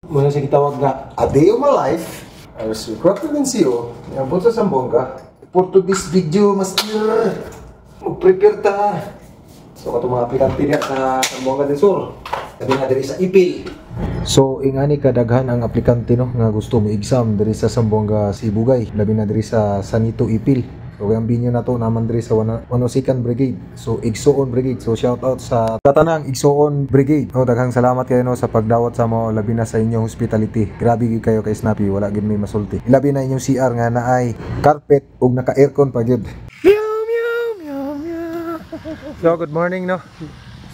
Muna siya kitawag nga, A Day of My Life. I was recruited in CO. Nabot sa Sambonga. For today's video, master, mag-prepare ta. So, katong mga aplikante niya sa Sambonga del Sur. Sabi nga diri sa Ipil. So, ingani kadaghan ang aplikante no nga gusto mo exam diri sa Sambonga Sibugay. Labi na diri sa Sanito Ipil. So, ang binyo na to naman diri sa 102nd Brigade. So, Igsoon Brigade. So, shout out sa tatanang Igsoon Brigade. Oh, daghang salamat kayo no sa pagdawat sa mo, labi na sa inyong hospitality. Grabe gyud kayo kay Snappy, wala gyud may masulti. Labi na inyong CR nga naay carpet ug naka-aircon pa gyud. Meow meow meow meow. So, good morning no.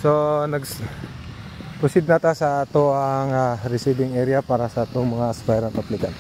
So, proceed na ta sa ato ang receiving area para sa atong mga aspirant applicant.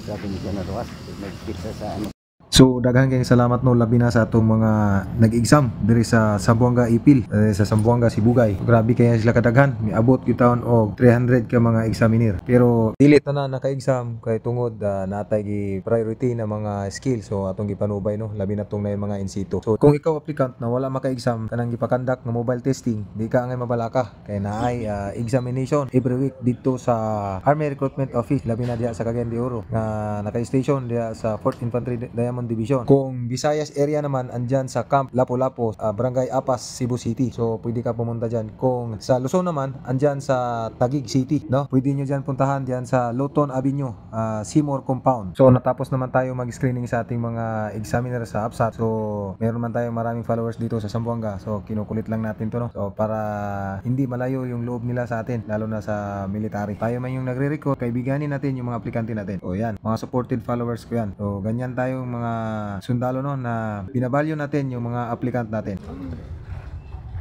Sabi ni Kanaroas, nag-pizza sa ano. So daghang kayong salamat no labi na sa atong mga nag-exam diri sa Zamboanga Ipil, sa Zamboanga Sibugay. Grabe kaya sila kadaghan, miabot gyud taon og 300 ka mga examiner. Pero dili tanan naka-exam kay tungod natay gi priority na mga skill. So atong gipanubay no labi na tong na mga in situ. So kung ikaw applicant na wala maka-exam kanang gipakandak nga mobile testing, di ka angay mabalaka kay naay examination every week dito sa Army Recruitment Office labi na diha sa Cagayan de Oro nga naka-station diha sa 4th Infantry Diamond Division. Kung Visayas area naman andyan sa Camp Lapu-Lapu, Barangay Apas, Cebu City. So pwede ka pumunta dyan. Kung sa Luzon naman andyan sa Taguig City, no? Pwede nyo dyan puntahan dyan sa Luton Avenue, Seymour Compound. So natapos naman tayo mag-screening sa ating mga examiner sa APSAT. So meron man tayong maraming followers dito sa Zamboanga. So kinukulit lang natin to no. So para hindi malayo yung loob nila sa atin, lalo na sa military. Tayo man yung nagre-recruit, kaibiganin natin yung mga aplikante natin. O yan, mga supported followers ko yan. So ganyan tayong mga sundalo no na binabalyo natin yung mga applicant natin.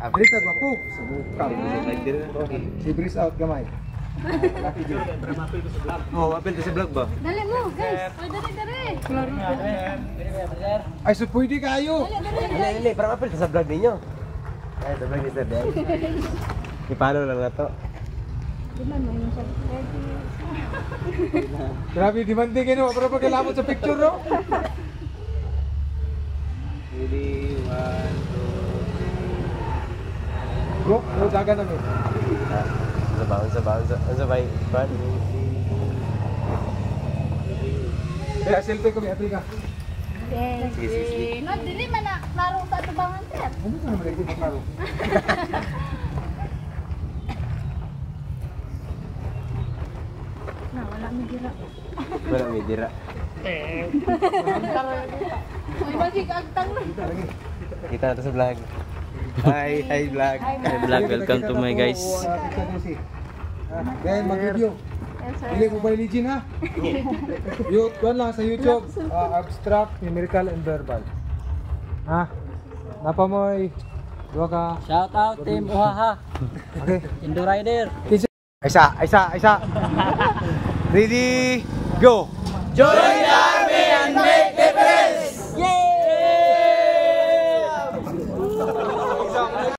Aprita gwapo. Si Breeze out gamay. Oh, apel sa vlog ba? Dali mo, guys. Dali. Ay, so pwede kayo. Dali, parang apel sa vlog ninyo. Ay, sa vlog ni Sir Del. Ipalo lang na to. Di man mo yung subscribe. Grabe, demanding kayo. Pero pagkalamot sa picture no? Ready, 1, 2, 3. Go, dagan namin. Sabay. Kaya selfie kami, atli ka. Sige. No, dili man na klaro sa tubangan, sir. Ano ka naman nagtito klaro? Na, wala may gira. Wala may dira. May magigagtang na. Kita na to sa vlog. Hi vlog. Hi vlog, welcome to my guys. Ngayon mag-review. Yes, sir. Hindi ko ba legend ha? Yun lang sa YouTube. Abstract, numerical, and verbal. Ha? Napa mo'y dua ka. Shout out team Uhaha. Okay. Indo Rider. Isa. Ready, go! Join